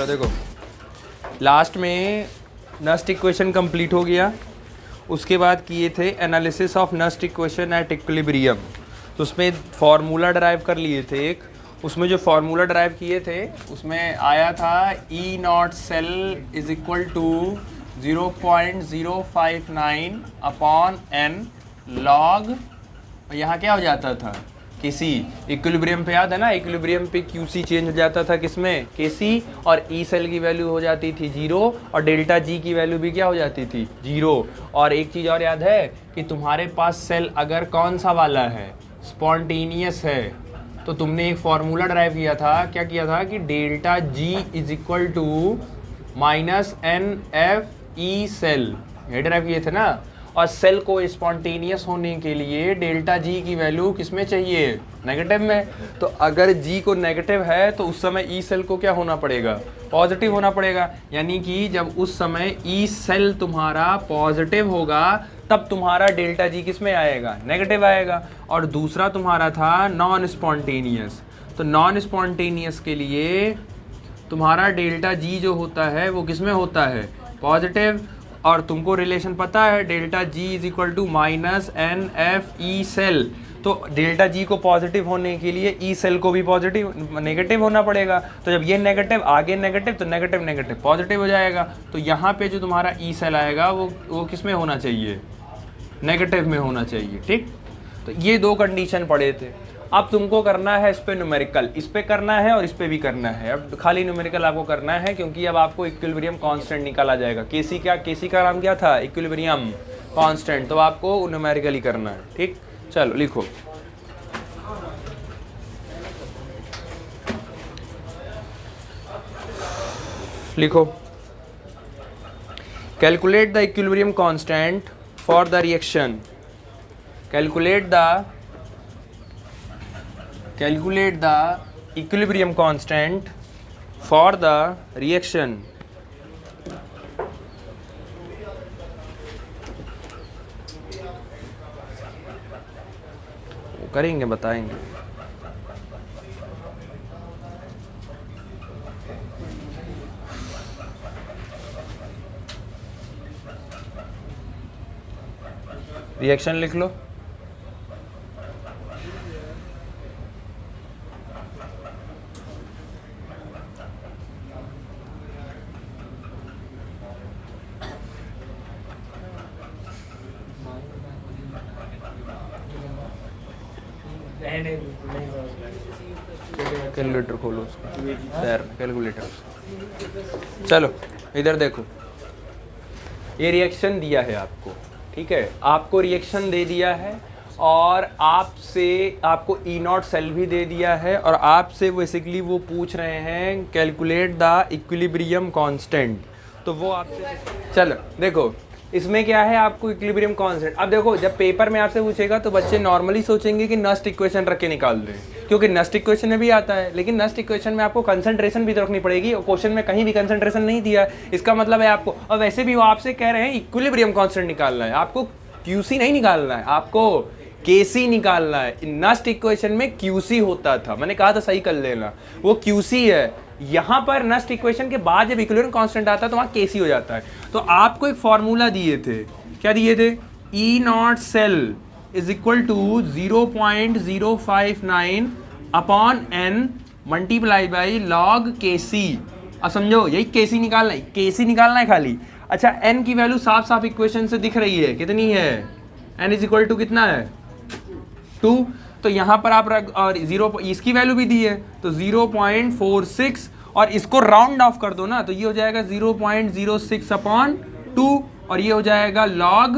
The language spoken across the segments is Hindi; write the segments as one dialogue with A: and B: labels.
A: चलो देखो, लास्ट में नस्ट इक्वेशन कंप्लीट हो गया, उसके बाद किए थे analysis of Nernst equation at equilibrium. तो उसमें फार्मूला ड्राइव कर लिए थे एक, उसमें जो फार्मूला ड्राइव किए थे उसमें आया था E naught cell is equal to 0.059 upon N log, यहाँ क्या हो जाता था केसी। इक्विलिब्रियम पे याद है ना, इक्विलिब्रियम पे क्यूसी चेंज हो जाता था किसमें, केसी, और ई सेल की वैल्यू हो जाती थी 0 और डेल्टा जी की वैल्यू भी क्या हो जाती थी 0। और एक चीज़ और याद है कि तुम्हारे पास सेल अगर कौन सा वाला है, स्पॉन्टेनियस है, तो तुमने एक फॉर्मूला ड्राइव किया था, क्या किया था कि delta G is equal to minus n F E cell, ये ड्राइव किए थे ना। और सेल को स्पॉन्टेनियस होने के लिए डेल्टा जी की वैल्यू किस में चाहिए, नेगेटिव में। तो अगर जी को नेगेटिव है तो उस समय ई सेल को क्या होना पड़ेगा, पॉजिटिव होना पड़ेगा। यानी कि जब उस समय ई सेल तुम्हारा पॉजिटिव होगा तब तुम्हारा डेल्टा जी किस में आएगा, नेगेटिव आएगा। और दूसरा तुम्हारा था नॉन स्पॉन्टेनियस, तो नॉन स्पॉन्टेनियस के लिए तुम्हारा डेल्टा जी जो होता है वो किस में होता है, पॉजिटिव। और तुमको रिलेशन पता है delta G is equal to minus n F E cell, तो डेल्टा जी को पॉजिटिव होने के लिए ई सेल को भी पॉजिटिव नेगेटिव होना पड़ेगा। तो जब ये नेगेटिव आगे नेगेटिव तो नेगेटिव नेगेटिव पॉजिटिव हो जाएगा। तो यहाँ पे जो तुम्हारा ई सेल आएगा वो किस में होना चाहिए, नेगेटिव में होना चाहिए, ठीक। तो ये दो कंडीशन पड़े थे। अब तुमको करना है इस पे न्यूमेरिकल, इस पे करना है और इस पे भी करना है। अब खाली न्यूमेरिकल आपको करना है क्योंकि अब आपको इक्विलिब्रियम कांस्टेंट निकाला जाएगा। केसी का नाम क्या था, इक्विलिब्रियम कांस्टेंट, तो आपको न्यूमेरिकल ही करना है, ठीक। चलो लिखो, लिखो calculate the equilibrium constant for the reaction, calculate the equilibrium constant for the reaction। करेंगे, बताएंगे। रिएक्शन लिख लो, कैलकुलेटर खोलो उसको, कैलकुलेटर। चलो इधर देखो, ये रिएक्शन दिया है आपको, ठीक है, आपको रिएक्शन दे दिया है और आपको ई नॉट सेल भी दे दिया है और आपसे बेसिकली वो पूछ रहे हैं कैलकुलेट द इक्विलिब्रियम कांस्टेंट। तो वो आपसे, चलो देखो इसमें क्या है, आपको इक्विलिब्रियम कांस्टेंट। अब देखो जब पेपर में आपसे पूछेगा तो बच्चे नॉर्मली सोचेंगे कि नस्ट इक्वेशन रख के निकाल दें, क्योंकि नस्ट इक्वेशन में भी आता है, लेकिन नस्ट इक्वेशन में आपको कंसंट्रेशन भी तो रखनी पड़ेगी और क्वेश्चन में कहीं भी कंसंट्रेशन नहीं दिया। इसका मतलब है आपको, और वैसे भी वो आपसे कह रहे हैं इक्विलिब्रियम कांस्टेंट निकालना है, आपको क्यूसी नहीं निकालना है, आपको केसी निकालना है। नस्ट इक्वेशन में क्यूसी होता था, मैंने कहा था सही कर लेना, वो क्यूसी है। यहाँ पर नस्ट इक्वेशन के बाद जब इक्विलिब्रियम कांस्टेंट आता है तो वहाँ केसी हो जाता है। तो आपको एक फॉर्मूला दिए थे, क्या दिए थे, E naught cell is equal to 0.059 upon n multiply by log Kc. अब समझो यही केसी निकालना है, केसी निकालना है खाली। अच्छा एन की वैल्यू साफ साफ इक्वेशन से दिख रही है, कितनी है, एन इज इक्वल टू कितना है 2। तो यहाँ पर आप रख, और 0 इसकी वैल्यू भी दी है तो 0.46 और इसको राउंड ऑफ कर दो ना तो ये हो जाएगा 0.06 अपॉन 2 और ये हो जाएगा लॉग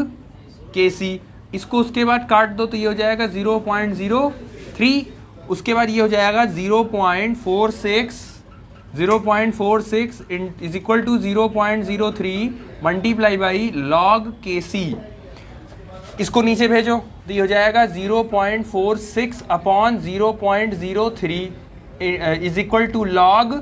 A: केसी। इसको उसके बाद काट दो तो ये हो जाएगा 0.03, उसके बाद ये हो जाएगा 0.46 is equal to 0.03 multiply by log Kc. इसको नीचे भेजो तो ये हो जाएगा 0.46 upon 0.03 is equal to log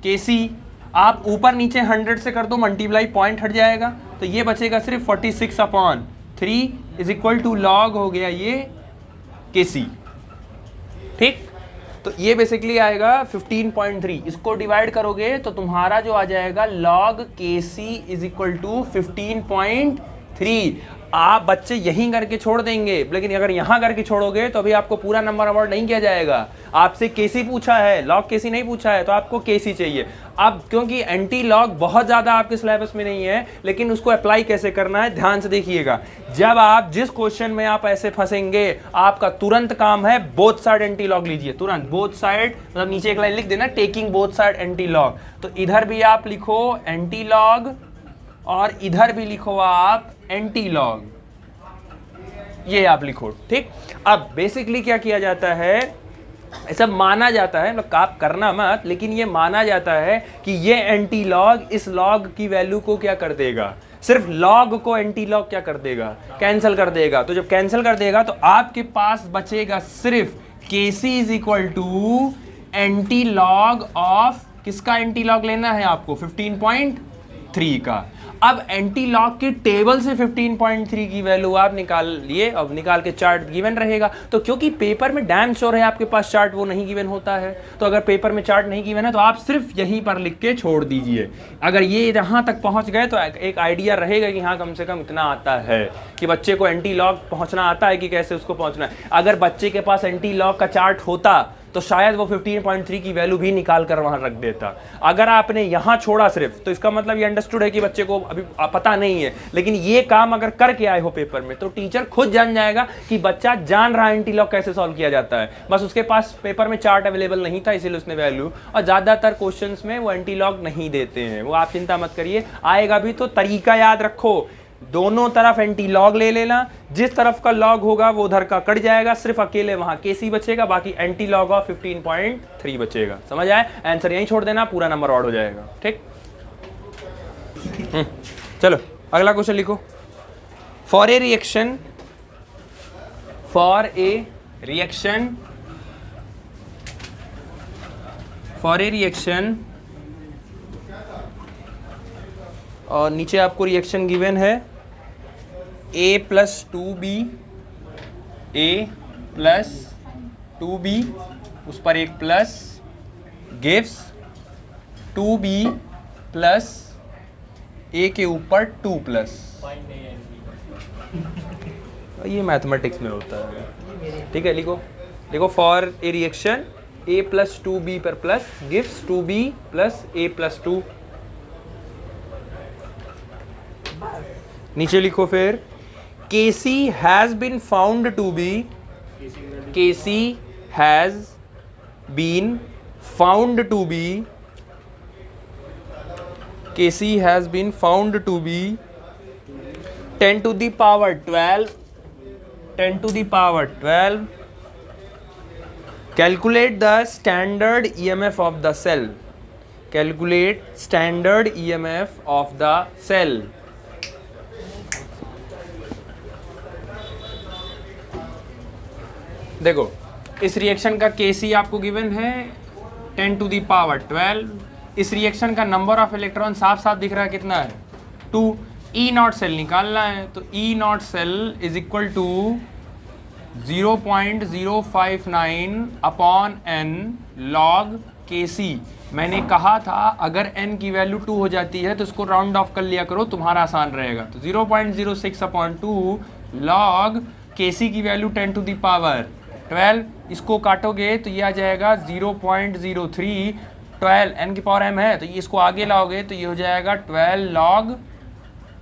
A: Kc. आप ऊपर नीचे 100 से कर दो मल्टीप्लाई, पॉइंट हट जाएगा तो ये बचेगा सिर्फ 46 upon 3 is equal to log हो गया ये केसी, ठीक। तो ये बेसिकली आएगा 15.3, इसको डिवाइड करोगे तो तुम्हारा जो आ जाएगा log Kc is equal to 15.3। आप बच्चे यहीं करके छोड़ देंगे, लेकिन अगर यहां करके छोड़ोगे तो अभी आपको पूरा नंबर अवार्ड नहीं किया जाएगा। आपसे केसी पूछा है, लॉग केसी नहीं पूछा है, तो आपको केसी चाहिए। अब क्योंकि एंटी लॉग बहुत ज्यादा आपके सिलेबस में नहीं है, लेकिन उसको अप्लाई कैसे करना है ध्यान से देखिएगा। जब आप जिस क्वेश्चन में आप ऐसे फंसेंगे, आपका तुरंत काम है बोथ साइड एंटी लॉग लीजिए, तुरंत बोथ साइड, मतलब नीचे एक लाइन लिख देना taking both side anti log. तो इधर भी आप लिखो एंटी लॉग और इधर भी लिखो आप एंटी लॉग, ये आप लिखो, ठीक। अब बेसिकली क्या किया जाता है, ऐसा माना जाता है, मतलब आप करना मत, लेकिन ये माना जाता है कि ये एंटी लॉग इस लॉग की वैल्यू को क्या कर देगा, सिर्फ लॉग को एंटी लॉग क्या कर देगा, कैंसिल कर देगा। तो जब कैंसिल कर देगा तो आपके पास बचेगा सिर्फ Kc is equal to antilog of, किसका एंटी लॉग लेना है आपको, 15.3 का। अब एंटी लॉग की टेबल से 15.3 की वैल्यू आप निकाल लिए, अब निकाल के चार्ट गिवन रहेगा। तो क्योंकि पेपर में डैम श्योर है आपके पास चार्ट वो नहीं गिवन होता है, तो अगर पेपर में चार्ट नहीं गिवन है तो आप सिर्फ यहीं पर लिख के छोड़ दीजिए। अगर ये यहाँ तक पहुँच गए तो एक आइडिया रहेगा कि हाँ कम से कम इतना आता है कि बच्चे को एंटी लॉग पहुँचना आता है कि कैसे उसको पहुँचना है। अगर बच्चे के पास एंटी लॉग का चार्ट होता तो शायद वो 15.3 की वैल्यू भी निकाल कर वहां रख देता। अगर आपने यहां छोड़ा सिर्फ, तो इसका मतलब ये अंडरस्टूड है कि बच्चे को अभी पता नहीं है, लेकिन ये काम अगर करके आए हो पेपर में तो टीचर खुद जान जाएगा कि बच्चा जान रहा है एंटी लॉग कैसे सॉल्व किया जाता है। बस उसके पास पेपर में चार्ट अवेलेबल नहीं था इसीलिए उसने वैल्यू, और ज्यादातर क्वेश्चंस में वो एंटी लॉग नहीं देते हैं, वो आप चिंता मत करिए, आएगा भी। तो तरीका याद रखो, दोनों तरफ एंटी लॉग ले लेना, जिस तरफ का लॉग होगा वो उधर का कट जाएगा, सिर्फ अकेले वहां केसी बचेगा, बाकी एंटी लॉग ऑफ 15.3 बचेगा। समझ आए? आंसर यहीं छोड़ देना, पूरा नंबर ऑड हो जाएगा, ठीक। चलो अगला क्वेश्चन लिखो। For A reaction, for a reaction, for a reaction, और नीचे आपको रिएक्शन गिवन है A plus 2B, A plus 2B, उस पर एक plus, gives 2B plus A के ऊपर 2 प्लस। ये मैथमेटिक्स में होता है, ठीक है। लिखो, देखो for a reaction A plus 2B पर plus gives 2B plus A plus 2। नीचे लिखो फिर Kc has been found to be, Kc has been found to be, Kc has been found to be 10 to the power 12, 10 to the power 12. Calculate the standard EMF of the cell. Calculate standard EMF of the cell. देखो इस रिएक्शन का Kc आपको गिवन है 10 to the power 12। इस रिएक्शन का नंबर ऑफ इलेक्ट्रॉन साफ साफ दिख रहा है, कितना है 2। E नॉट सेल निकालना है, तो E not cell is equal to 0.059 upon n log Kc। मैंने कहा था अगर n की वैल्यू 2 हो जाती है तो इसको राउंड ऑफ कर लिया करो, तुम्हारा आसान रहेगा। तो 0.06 अपॉन 2 log Kc की वैल्यू 10 to the power 12, इसको काटोगे तो ये आ जाएगा 0.03। 12 n की पावर m है तो ये इसको आगे लाओगे तो ये हो जाएगा 12 log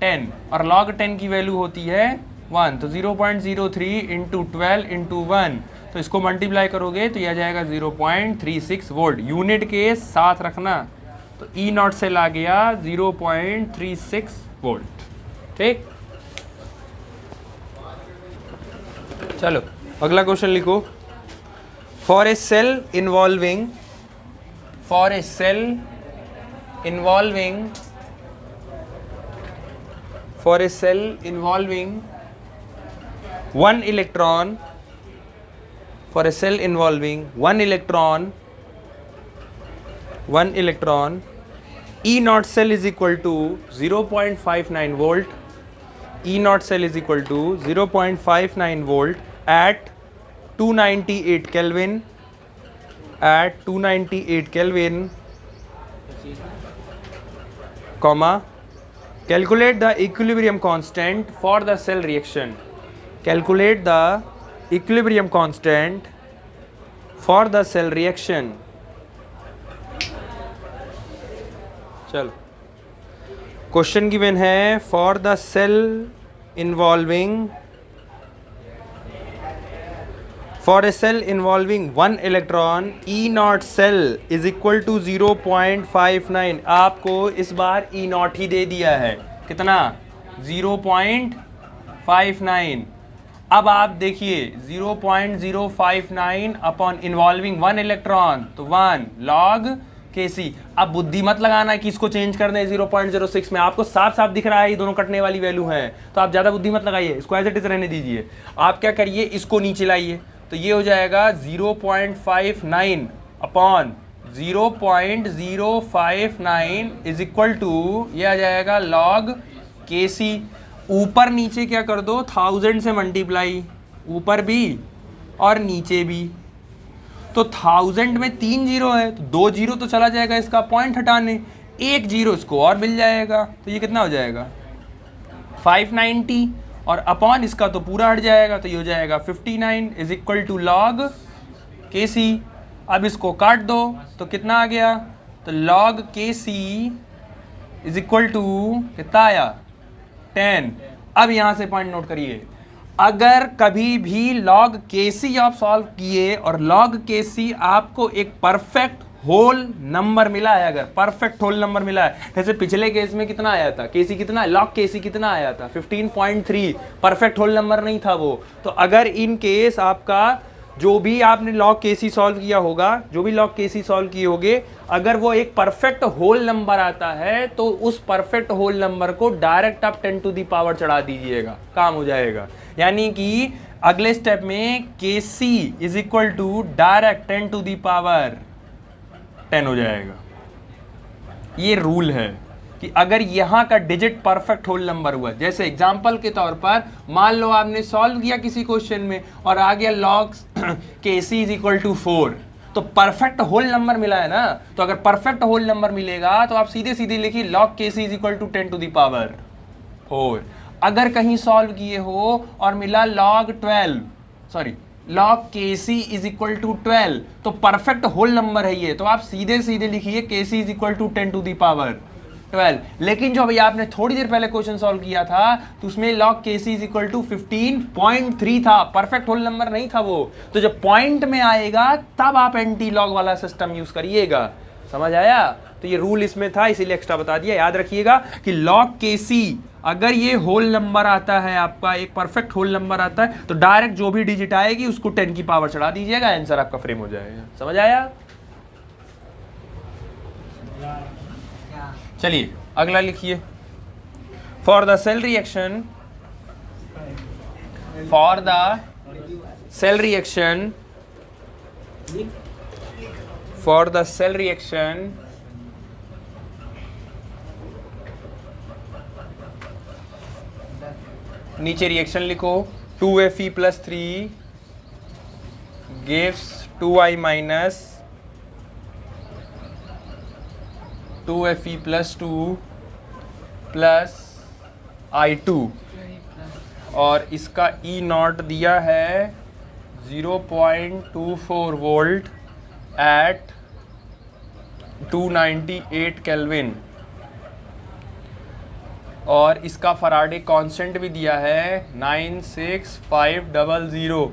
A: 10, और log 10 की वैल्यू होती है 1, तो 0.03 इंटू 12 इंटू 1, तो इसको मल्टीप्लाई करोगे तो ये आ जाएगा 0.36 वोल्ट। यूनिट के साथ रखना, तो E नॉट सेल आ गया 0.36 वोल्ट, ठीक। चलो अगला क्वेश्चन लिखो। For a cell involving, for a cell involving, for a cell involving 1 electron, for a cell involving 1 electron, 1 electron, E naught cell is equal to 0.59 volt, E naught cell is equal to 0.59 volt at 298 Kelvin, at 298 Kelvin, comma, calculate the equilibrium constant for the cell reaction. Calculate the equilibrium constant for the cell reaction. चलो, क्वेश्चन गिवन है for the cell involving For a cell involving one electron, E naught cell is equal to 0.59. आपको इस बार E naught ही दे दिया है, कितना 0.59. अब आप देखिए 0.059 अपॉन इन्वॉल्विंग वन इलेक्ट्रॉन, तो 1 log Kc. अब बुद्धि मत लगाना कि इसको चेंज कर दें 0.06 में, आपको साफ साफ दिख रहा है ये दोनों कटने वाली वैल्यू है, तो आप ज़्यादा बुद्धि मत लगाइए, इसको एज इट इज रहने दीजिए. आप क्या करिए, इसको नीचे लाइए, तो ये हो जाएगा 0.59 अपॉन 0.059 इज इक्वल टू, ये आ जाएगा log Kc. ऊपर नीचे क्या कर दो, 1000 से मल्टीप्लाई, ऊपर भी और नीचे भी. तो 1000 में 3 जीरो है, तो 2 जीरो तो चला जाएगा इसका पॉइंट हटाने, 1 जीरो इसको और मिल जाएगा, तो ये कितना हो जाएगा 590, और अपॉन इसका तो पूरा हट जाएगा, तो ये हो जाएगा 59 is equal to log Kc. अब इसको काट दो तो कितना आ गया, तो log Kc is equal to कितना आया 10. अब यहाँ से पॉइंट नोट करिए, अगर कभी भी log Kc आप सॉल्व किए और log Kc आपको एक परफेक्ट होल नंबर मिला है, अगर परफेक्ट होल नंबर मिला है, जैसे पिछले केस में कितना आया था, Kc कितना, log Kc कितना आया था 15.3, परफेक्ट होल नंबर नहीं था वो. तो अगर इन केस आपका जो भी आपने log Kc सॉल्व किया होगा, जो भी log Kc सॉल्व किए होंगे, अगर वो एक परफेक्ट होल नंबर आता है तो उस परफेक्ट होल नंबर को डायरेक्ट आप 10 टू दी पावर चढ़ा दीजिएगा, काम हो जाएगा. यानी कि अगले स्टेप में Kc is equal to direct 10 to the power 10 हो जाएगा. ये रूल है कि अगर यहाँ का डिजिट परफेक्ट होल नंबर हुआ, जैसे एग्जांपल के तौर पर मान लो आपने सॉल्व किया किसी क्वेश्चन में और आ गया log Kc is equal to 4, तो परफेक्ट होल नंबर मिला है ना, तो अगर परफेक्ट होल नंबर मिलेगा तो आप सीधे सीधे लिखिए log Kc is equal to 10 to the power 4. अगर कहीं सॉल्व किए हो और मिला log Kc is equal to 12, तो परफेक्ट होल नंबर है ये, तो आप सीधे सीधे लिखिए Kc is equal to 10 to the power 12. लेकिन जो भैया आपने थोड़ी देर पहले क्वेश्चन सॉल्व किया था तो उसमें log Kc is equal to 15.3 था, परफेक्ट होल नंबर नहीं था वो. तो जब पॉइंट में आएगा तब आप एंटी लॉग वाला सिस्टम यूज करिएगा, समझ आया. तो ये रूल इसमें था, इसीलिए एक्स्ट्रा बता दिया. याद रखिएगा कि log Kc अगर ये होल नंबर आता है, आपका एक परफेक्ट होल नंबर आता है, तो डायरेक्ट जो भी डिजिट आएगी उसको 10 की पावर चढ़ा दीजिएगा, आंसर आपका फ्रेम हो जाएगा. समझ आया. चलिए अगला लिखिए. फॉर द सेल रिएक्शन, नीचे रिएक्शन लिखो. 2Fe plus 3 gives 2I minus 2Fe plus 2 plus I2, और इसका E नॉट दिया है 0.24 वोल्ट एट 298 केल्विन, और इसका फराडे कांस्टेंट भी दिया है 96500.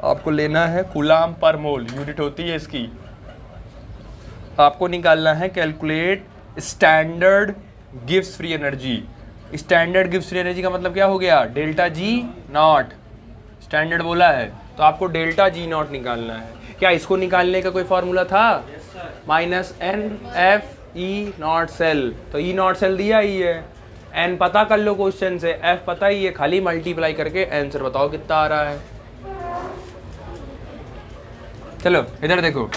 A: आपको लेना है कूलाम पर मोल, यूनिट होती है इसकी. आपको निकालना है calculate standard gives free energy. Standard gives free energy का मतलब क्या हो गया, डेल्टा जी नॉट. स्टैंडर्ड बोला है तो आपको डेल्टा जी नॉट निकालना है. क्या इसको निकालने का कोई फॉर्मूला था, -NF E नॉट सेल, तो E नॉट सेल दिया ही है. N पता कर लो क्वेश्चन से, F पता ही है, खाली मल्टीप्लाई करके आंसर बताओ कितना आ रहा है. चलो इधर देखो,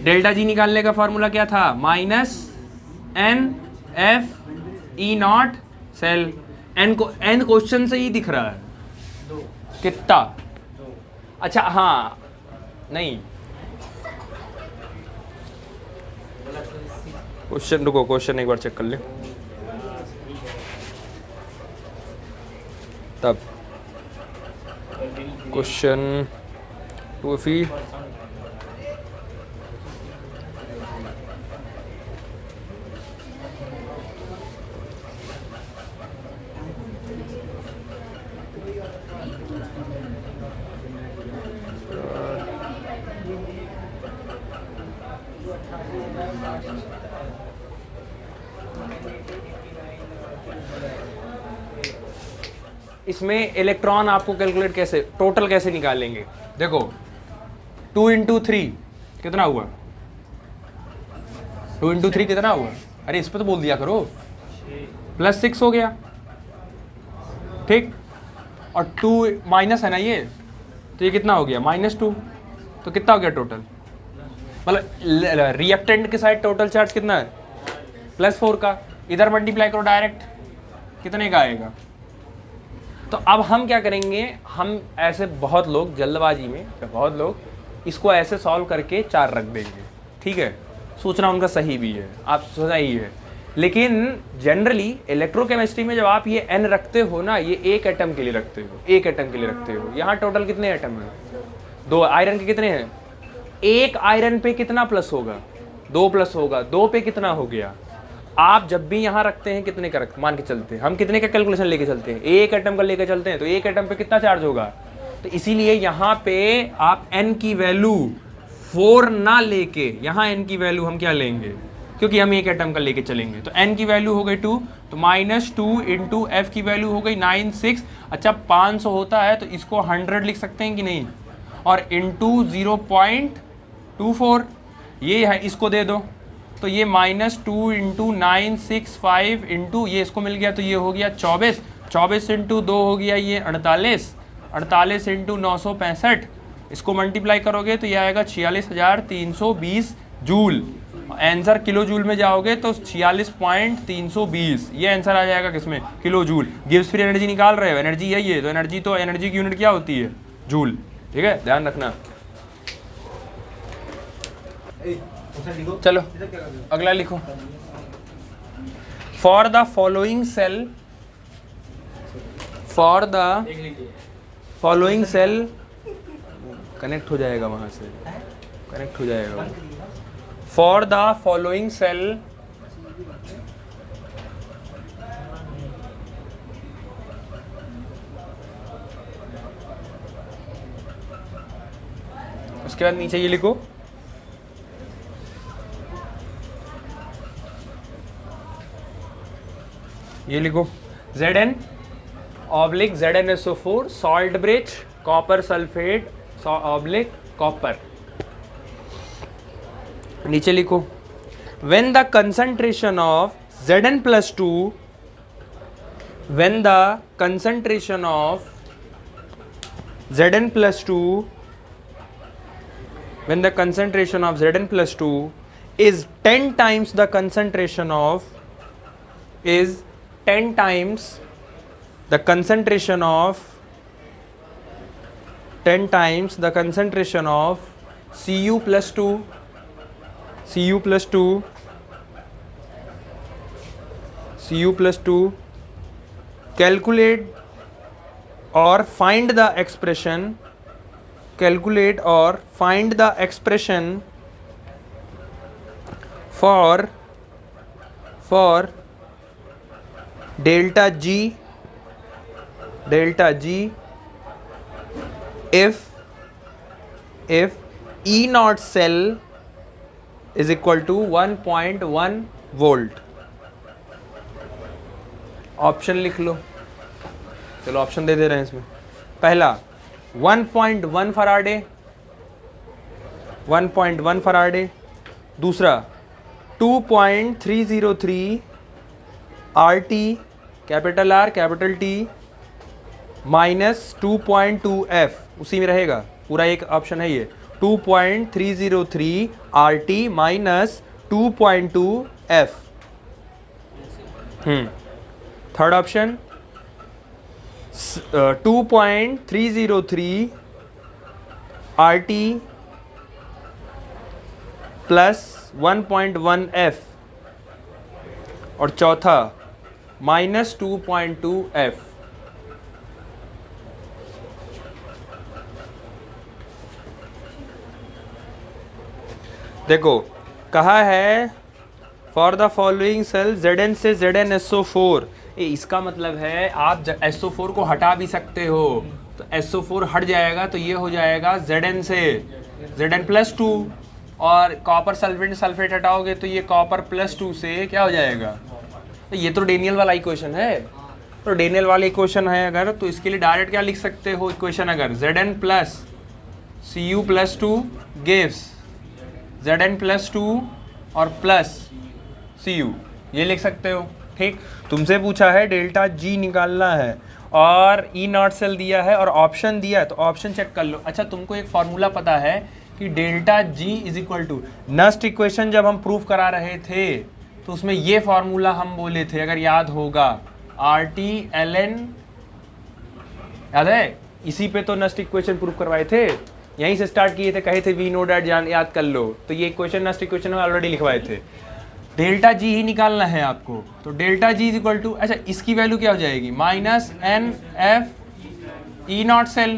A: डेल्टा जी निकालने का फॉर्मूला क्या था, -NF E not cell. N question से ही दिख रहा है कितना. अच्छा हाँ नहीं, क्वेश्चन रुको, क्वेश्चन एक बार चेक कर ले तब। क्वेश्चन टू फी इसमें इलेक्ट्रॉन आपको कैलकुलेट कैसे, टोटल कैसे निकालेंगे? देखो 2 इंटू 3 कितना हुआ? 2 इंटू 3 कितना हुआ? अरे इस पर तो बोल दिया करो, +6 हो गया, ठीक। और 2 माइनस है ना ये, तो ये कितना हो गया? -2। तो कितना हो गया टोटल? मतलब रिएक्टेंट के साइड टोटल चार्ज कितना है? +4 का। इधर मल्टीप्लाई करो डायरेक्ट, कितने का आएगा? तो अब हम क्या करेंगे, हम ऐसे बहुत लोग जल्दबाजी में, बहुत लोग इसको ऐसे सॉल्व करके 4 रख देंगे, ठीक है। सोचना उनका सही भी है, आप सोचा ही है, लेकिन जनरली इलेक्ट्रोकेमिस्ट्री में जब आप ये n रखते हो ना, ये एक एटम के लिए रखते हो, एक एटम के लिए रखते हो। यहाँ टोटल कितने एटम हैं? 2। आयरन के कितने हैं? एक आयरन पे कितना प्लस होगा? 2 प्लस होगा। 2 पे कितना हो गया? आप जब भी यहाँ रखते हैं कितने का मान के चलते हैं? हम कितने का कैलकुलेशन लेके चलते हैं? एक एटम का लेके चलते हैं, तो एक एटम पे कितना चार्ज होगा? तो इसीलिए यहाँ पे आप n की वैल्यू 4 ना लेके, यहाँ n की वैल्यू हम क्या लेंगे? क्योंकि हम एक एटम का लेके चलेंगे, तो n की वैल्यू हो गई 2, तो -2 इंटू f की वैल्यू हो गई 96। अच्छा 500 होता है तो इसको 100 लिख सकते हैं कि नहीं? और इंटू 0.24 ये है, इसको दे दो, तो ये -2 इंटू 965 इंटू ये इसको मिल गया, तो ये हो गया 24। 24 इंटू 2 हो गया ये 48। 48 इंटू 965, इसको मल्टीप्लाई करोगे तो ये आएगा 46,320 जूल। आंसर किलो जूल में जाओगे तो 46.320, ये आंसर आ जाएगा किसमें? Kilo joule. Gibbs free energy निकाल रहे हो, एनर्जी है ये, तो एनर्जी की यूनिट क्या होती है? जूल, ठीक है, ध्यान रखना। चलो अगला लिखो। For the following cell, connect हो जाएगा, वहां से कनेक्ट हो जाएगा। फॉर द फॉलोइंग सेल उसके बाद नीचे ये लिखो, ये लिखो Zn oblique ZnSO4 salt bridge copper sulphate oblique copper. नीचे लिखो when the concentration of Zn+2, when the concentration of Zn+2, when the concentration of Zn+2 is 10 times the concentration of, is 10 times the concentration of, 10 times the concentration of Cu+2, Cu+2, Cu+2, calculate or find the expression, calculate or find the expression for delta G if E naught cell is equal to 1.1 volt। Option लिख लो, चलो ऑप्शन दे रहे हैं इसमें। पहला 1.1 फराडे, 1.1 फराडे। दूसरा 2.303 RT, capital R capital T, -2.2 F, उसी में रहेगा पूरा, एक ऑप्शन है ये 2.303 RT -2.2 F। Third option 2.303 RT +1.1 F और चौथा -2.2f। देखो कहा है for the following cell Zn से ZnSO4, इसका मतलब है आप SO4 को हटा भी सकते हो, तो SO4 हट जाएगा तो ये हो जाएगा Zn से Zn+2, और कॉपर सल्फेट हटाओगे तो ये कॉपर +2 से क्या हो जाएगा, तो ये तो डेनियल वाला इक्वेशन है। तो डेनियल वाला इक्वेशन है अगर, तो इसके लिए डायरेक्ट क्या लिख सकते हो इक्वेशन, अगर Zn+Cu+2 गिव्स Zn+2 और +Cu, ये लिख सकते हो। ठीक, तुमसे पूछा है डेल्टा G निकालना है और E0 सेल दिया है और ऑप्शन दिया है, तो ऑप्शन चेक कर लो। अच्छा, तुमको एक फॉर्मूला पता है कि डेल्टा G = नस्ट इक्वेशन जब हम प्रूफ करा रहे थे तो उसमें ये फॉर्मूला हम बोले थे, अगर याद होगा, RT/ln, याद है? इसी पे तो नस्ट इक्वेशन प्रूफ करवाए थे, यहीं से स्टार्ट किए थे, कहे थे वी नो डैट, जान याद कर लो। तो ये इक्वेशन नस्ट इक्वेशन में ऑलरेडी लिखवाए थे। डेल्टा G ही निकालना है आपको, तो डेल्टा G = अच्छा इसकी वैल्यू क्या हो जाएगी, -NF E0 cell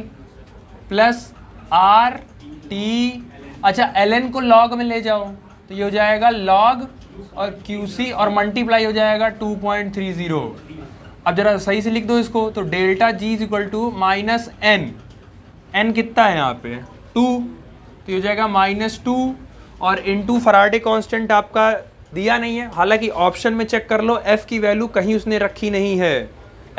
A: plus RT, अच्छा ln को लॉग में ले जाओ तो ये हो जाएगा लॉग और QC और मल्टीप्लाई हो जाएगा 2.30। अब जरा सही से लिख दो इसको, तो डेल्टा G = -n कितना है यहाँ पे 2, तो ये हो जाएगा -2 और इनटू फराडे कांस्टेंट आपका दिया नहीं है, हालांकि ऑप्शन में चेक कर लो f की वैल्यू कहीं उसने रखी नहीं है,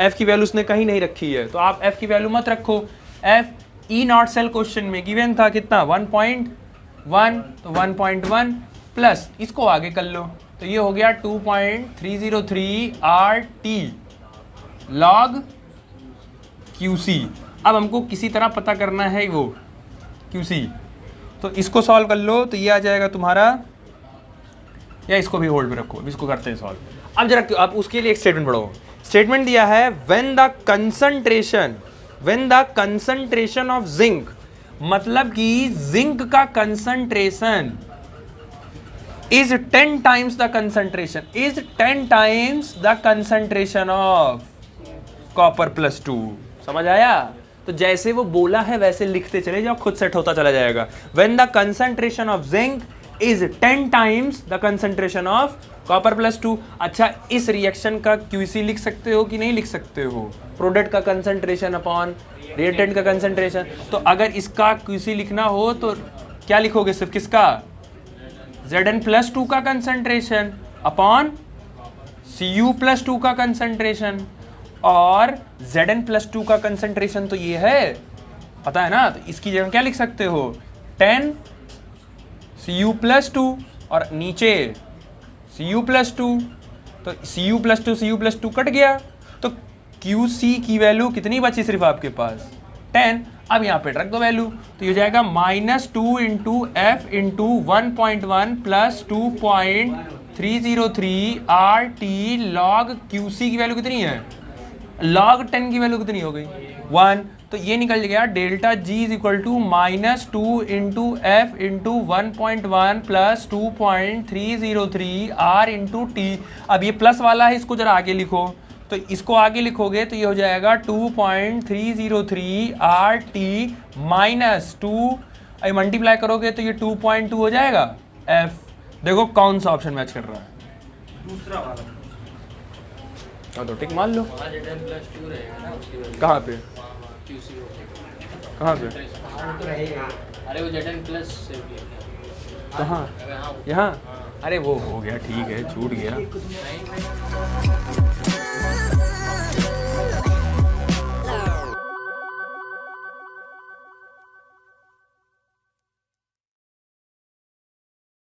A: f की वैल्यू उसने कहीं नहीं रखी है, तो आप f की वैल्यू मत रखो। f E0 सेल क्वेश्चन में गिवन था कितना 1.1, तो 1.1 प्लस इसको आगे कर लो तो ये हो गया 2.303 RT log QC। अब हमको किसी तरह पता करना है वो QC, तो इसको सॉल्व कर लो तो ये आ जाएगा तुम्हारा, या इसको भी होल्ड पे रखो, इसको करते हैं सॉल्व। अब जरा आप उसके लिए एक स्टेटमेंट पढ़ो। स्टेटमेंट दिया है when the concentration of zinc, मतलब कि जिंक का concentration is 10 times the concentration of copper +2। समझ आया? तो जैसे वो बोला है वैसे लिखते चले जाओ, खुद सेट होता चला जाएगा। When the concentration of zinc is 10 times the concentration of copper +2। अच्छा, इस रिएक्शन का QC लिख सकते हो कि नहीं लिख सकते हो, प्रोडक्ट का कंसंट्रेशन अपॉन रिएक्टेंट का कंसंट्रेशन। तो अगर इसका QC लिखना हो तो क्या लिखोगे, सिर्फ किसका, Zn+2 का कंसंट्रेशन अपॉन Cu+2 का कंसंट्रेशन, और Zn+2 का कंसंट्रेशन तो ये है, पता है ना, तो इसकी जगह क्या लिख सकते हो 10 Cu+2 और नीचे Cu+2, तो Cu+2 कट गया, तो QC की वैल्यू कितनी बची सिर्फ आपके पास 10। अब यहाँ पे रख दो वैल्यू, तो ये हो जाएगा -2 × F × 1.1 + 2.303 RT log QC की वैल्यू कितनी है, log 10 की वैल्यू कितनी हो गई 1, तो ये निकल गया delta G = -2 × F × 1.1 + 2.303 R × T। अब ये प्लस वाला है, इसको जरा आगे लिखो, तो इसको आगे लिखोगे तो ये हो जाएगा 2.303 RT -2, मल्टीप्लाई करोगे तो ये 2.2 हो जाएगा F। देखो कौन सा ऑप्शन मैच कर रहा है,
B: दूसरा वाला।
A: हाँ तो टिक मान लो। कहाँ पे, कहाँ पे,
B: अरे वो Zn+ से
A: कहाँ, यहाँ, अरे वो हो गया, ठीक है, छूट गया।